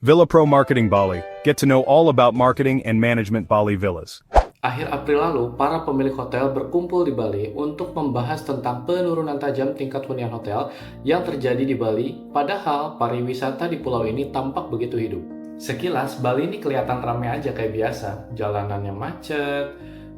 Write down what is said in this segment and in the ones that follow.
Villa Pro Marketing Bali. Get to know all about marketing and management Bali Villas. Akhir April lalu, para pemilik hotel berkumpul di Bali untuk membahas tentang penurunan tajam tingkat hunian hotel yang terjadi di Bali, padahal pariwisata di pulau ini tampak begitu hidup. Sekilas, Bali ini kelihatan ramai aja kayak biasa, jalanannya macet,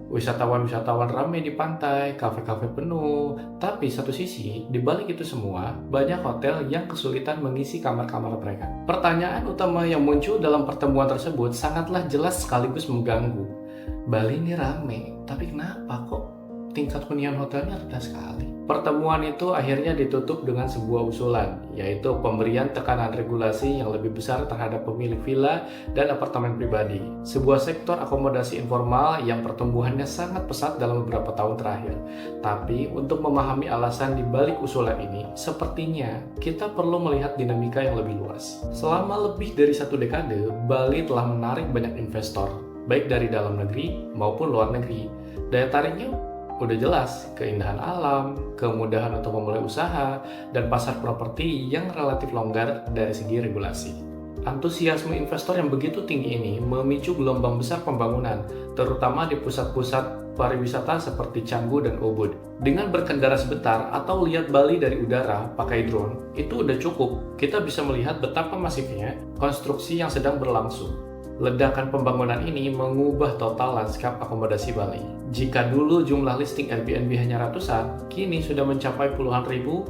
wisatawan-wisatawan ramai di pantai, kafe-kafe penuh. Tapi satu sisi, di balik itu semua, banyak hotel yang kesulitan mengisi kamar-kamar mereka. Pertanyaan utama yang muncul dalam pertemuan tersebut sangatlah jelas sekaligus mengganggu. Bali ini rame, tapi kenapa kok tingkat hunian hotelnya rendah sekali? Pertemuan itu akhirnya ditutup dengan sebuah usulan, yaitu pemberian tekanan regulasi yang lebih besar terhadap pemilik villa dan apartemen pribadi. Sebuah sektor akomodasi informal yang pertumbuhannya sangat pesat dalam beberapa tahun terakhir. Tapi untuk memahami alasan di balik usulan ini, sepertinya kita perlu melihat dinamika yang lebih luas. Selama lebih dari 1 dekade, Bali telah menarik banyak investor, baik dari dalam negeri maupun luar negeri. Daya tariknya udah jelas, keindahan alam, kemudahan untuk memulai usaha, dan pasar properti yang relatif longgar dari segi regulasi. Antusiasme investor yang begitu tinggi ini memicu gelombang besar pembangunan, terutama di pusat-pusat pariwisata seperti Canggu dan Ubud. Dengan berkendara sebentar atau lihat Bali dari udara pakai drone, itu udah cukup. Kita bisa melihat betapa masifnya konstruksi yang sedang berlangsung. Ledakan pembangunan ini mengubah total lanskap akomodasi Bali. Jika dulu jumlah listing Airbnb hanya ratusan, kini sudah mencapai puluhan ribu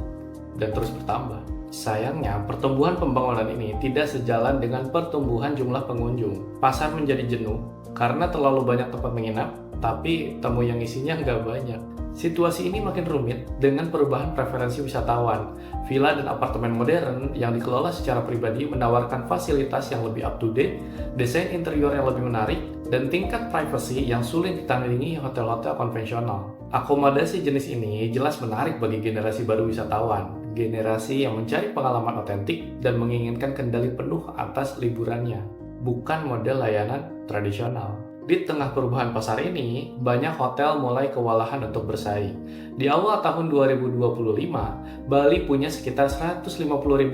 dan terus bertambah. Sayangnya, pertumbuhan pembangunan ini tidak sejalan dengan pertumbuhan jumlah pengunjung. Pasar menjadi jenuh karena terlalu banyak tempat menginap, tapi tamu yang isinya nggak banyak. Situasi ini makin rumit dengan perubahan preferensi wisatawan. Villa dan apartemen modern yang dikelola secara pribadi menawarkan fasilitas yang lebih up-to-date, desain interior yang lebih menarik, dan tingkat privasi yang sulit ditandingi hotel-hotel konvensional. Akomodasi jenis ini jelas menarik bagi generasi baru wisatawan, generasi yang mencari pengalaman otentik dan menginginkan kendali penuh atas liburannya, bukan model layanan tradisional. Di tengah perubahan pasar ini, banyak hotel mulai kewalahan untuk bersaing. Di awal tahun 2025, Bali punya sekitar 150.000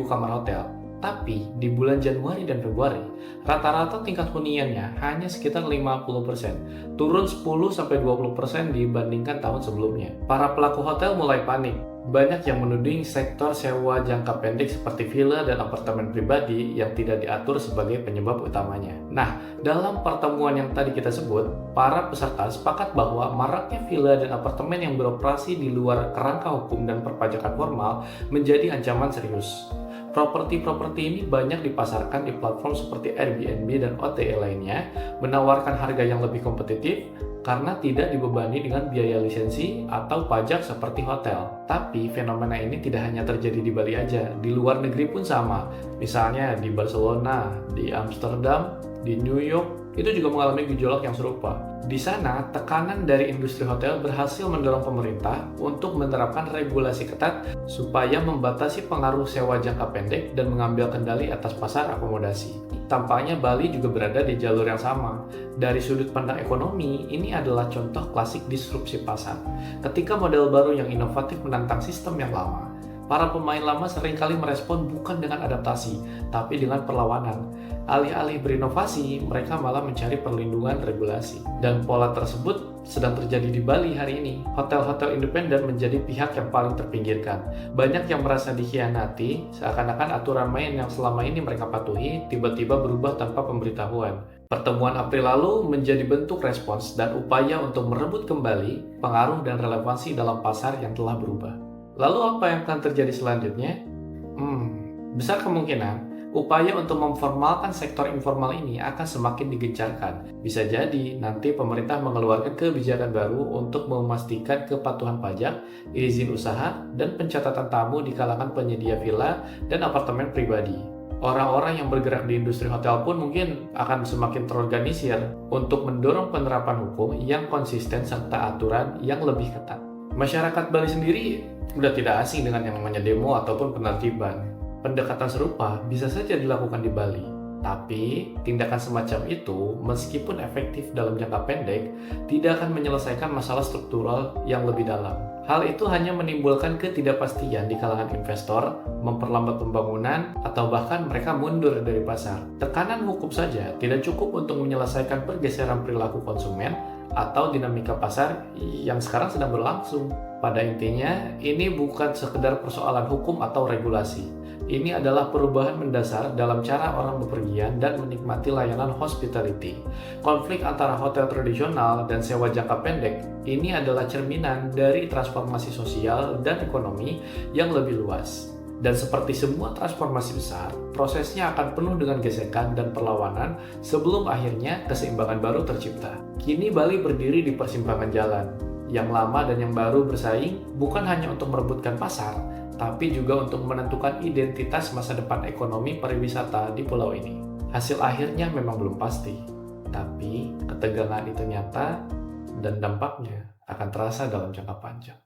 kamar hotel. Tapi di bulan Januari dan Februari, rata-rata tingkat huniannya hanya sekitar 50%, turun 10-20% dibandingkan tahun sebelumnya. Para pelaku hotel mulai panik. Banyak yang menuding sektor sewa jangka pendek seperti villa dan apartemen pribadi yang tidak diatur sebagai penyebab utamanya. Nah, dalam pertemuan yang tadi kita sebut, para peserta sepakat bahwa maraknya villa dan apartemen yang beroperasi di luar kerangka hukum dan perpajakan formal menjadi ancaman serius. Properti-properti ini banyak dipasarkan di platform seperti Airbnb dan OTA lainnya, menawarkan harga yang lebih kompetitif karena tidak dibebani dengan biaya lisensi atau pajak seperti hotel. Tapi fenomena ini tidak hanya terjadi di Bali aja, di luar negeri pun sama. Misalnya di Barcelona, di Amsterdam, di New York, itu juga mengalami gejolak yang serupa. Di sana, tekanan dari industri hotel berhasil mendorong pemerintah untuk menerapkan regulasi ketat supaya membatasi pengaruh sewa jangka pendek dan mengambil kendali atas pasar akomodasi. Tampaknya Bali juga berada di jalur yang sama. Dari sudut pandang ekonomi, ini adalah contoh klasik disrupsi pasar. Ketika model baru yang inovatif menantang sistem yang lama, para pemain lama seringkali merespon bukan dengan adaptasi, tapi dengan perlawanan. Alih-alih berinovasi, mereka malah mencari perlindungan regulasi. Dan pola tersebut sedang terjadi di Bali hari ini. Hotel-hotel independen menjadi pihak yang paling terpinggirkan. Banyak yang merasa dikhianati, seakan-akan aturan main yang selama ini mereka patuhi tiba-tiba berubah tanpa pemberitahuan. Pertemuan April lalu menjadi bentuk respons dan upaya untuk merebut kembali pengaruh dan relevansi dalam pasar yang telah berubah. Lalu apa yang akan terjadi selanjutnya? Besar kemungkinan upaya untuk memformalkan sektor informal ini akan semakin digencarkan. Bisa jadi nanti pemerintah mengeluarkan kebijakan baru untuk memastikan kepatuhan pajak, izin usaha, dan pencatatan tamu di kalangan penyedia villa dan apartemen pribadi. Orang-orang yang bergerak di industri hotel pun mungkin akan semakin terorganisir untuk mendorong penerapan hukum yang konsisten serta aturan yang lebih ketat. Masyarakat Bali sendiri udah tidak asing dengan yang namanya demo ataupun penertiban. Pendekatan serupa bisa saja dilakukan di Bali. Tapi, tindakan semacam itu, meskipun efektif dalam jangka pendek, tidak akan menyelesaikan masalah struktural yang lebih dalam. Hal itu hanya menimbulkan ketidakpastian di kalangan investor, memperlambat pembangunan, atau bahkan mereka mundur dari pasar. Tekanan hukum saja tidak cukup untuk menyelesaikan pergeseran perilaku konsumen atau dinamika pasar yang sekarang sedang berlangsung. Pada intinya, ini bukan sekedar persoalan hukum atau regulasi. Ini adalah perubahan mendasar dalam cara orang bepergian dan menikmati layanan hospitality. Konflik antara hotel tradisional dan sewa jangka pendek ini adalah cerminan dari transformasi sosial dan ekonomi yang lebih luas. Dan seperti semua transformasi besar, prosesnya akan penuh dengan gesekan dan perlawanan sebelum akhirnya keseimbangan baru tercipta. Kini Bali berdiri di persimpangan jalan. Yang lama dan yang baru bersaing bukan hanya untuk merebutkan pasar, tapi juga untuk menentukan identitas masa depan ekonomi pariwisata di pulau ini. Hasil akhirnya memang belum pasti, tapi ketegangan itu nyata dan dampaknya akan terasa dalam jangka panjang.